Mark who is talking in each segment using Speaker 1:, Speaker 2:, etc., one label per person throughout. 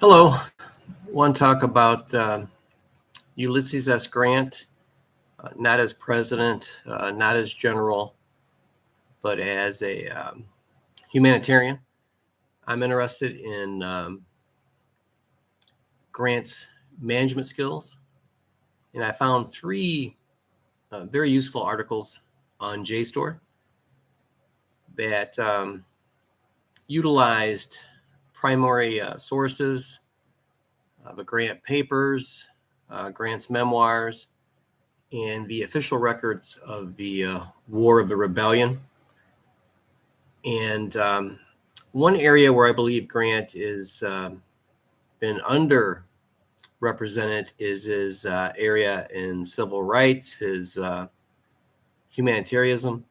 Speaker 1: Hello. I want to talk about Ulysses S. Grant, not as president, not as general, but as a humanitarian. I'm interested in Grant's management skills, and I found three very useful articles on JSTOR that utilized primary sources, the Grant papers, Grant's memoirs, and the official records of the War of the Rebellion. And one area where I believe Grant is been underrepresented is his area in civil rights, his humanitarianism.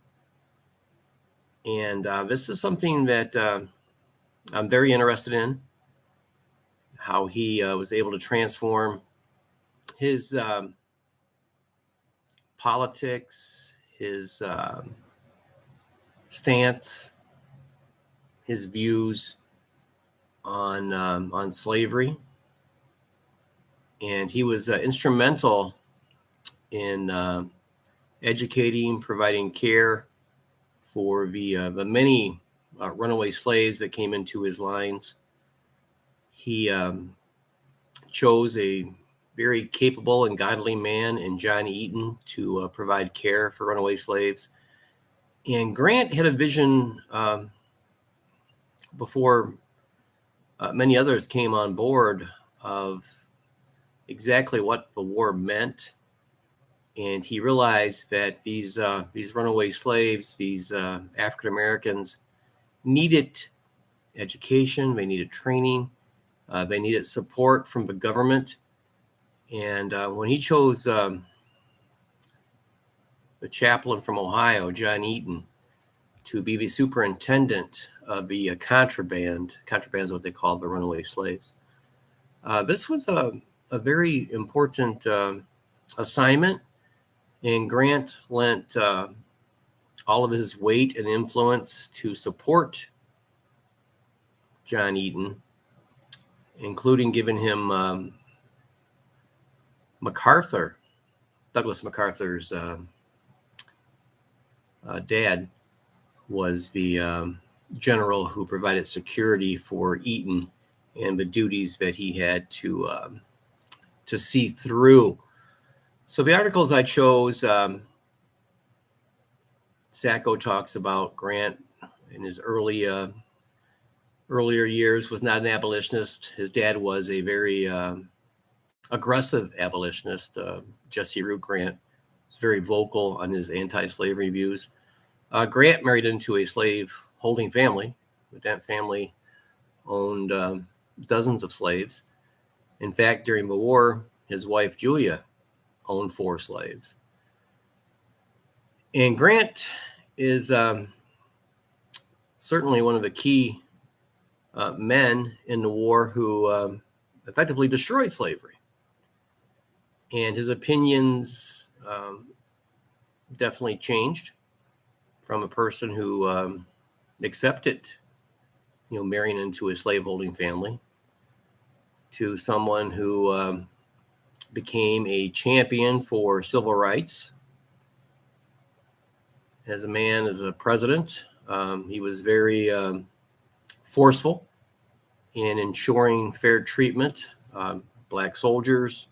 Speaker 1: And this is something that I'm very interested in, how he was able to transform his politics, his stance, his views on slavery. And he was instrumental in educating, providing care for the many runaway slaves that came into his lines. He chose a very capable and godly man in John Eaton to provide care for runaway slaves. And Grant had a vision before many others came on board of exactly what the war meant. And he realized that these runaway slaves, these African Americans, needed education, they needed training, they needed support from the government. And when he chose the chaplain from Ohio, John Eaton, to be the superintendent of the contraband is what they called the runaway slaves. This was a very important assignment, and Grant lent all of his weight and influence to support John Eaton, including giving him Douglas MacArthur's dad was the general who provided security for Eaton and the duties that he had to see through. So the articles I chose, Sacco talks about Grant in his earlier years was not an abolitionist. His dad was a very aggressive abolitionist. Jesse Root Grant was very vocal on his anti-slavery views. Grant married into a slave-holding family. That family owned dozens of slaves. In fact, during the war, his wife Julia owned 4 slaves. And Grant is certainly one of the key men in the war who effectively destroyed slavery. And his opinions definitely changed from a person who accepted, marrying into a slaveholding family, to someone who became a champion for civil rights. As a man, as a president, he was very forceful in ensuring fair treatment, Black soldiers.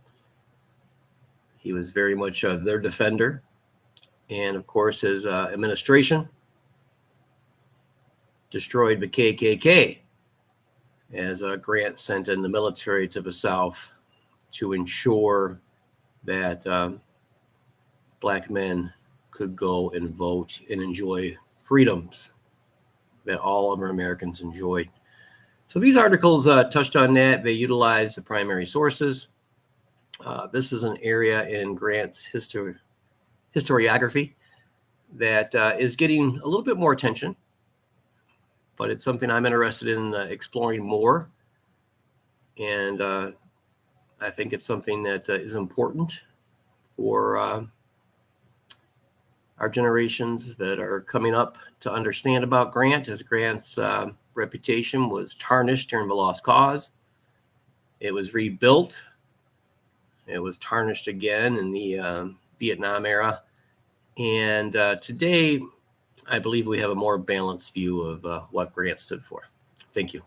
Speaker 1: He was very much their defender. And of course, his administration destroyed the KKK as Grant sent in the military to the South to ensure that Black men could go and vote and enjoy freedoms that all other Americans enjoyed. So these articles touched on that. They utilized the primary sources. This is an area in Grant's historiography that is getting a little bit more attention, but it's something I'm interested in exploring more. And I think it's something that is important for our generations that are coming up to understand about Grant, as Grant's reputation was tarnished during the Lost Cause. It was rebuilt. It was tarnished again in the Vietnam era. And today, I believe we have a more balanced view of what Grant stood for. Thank you.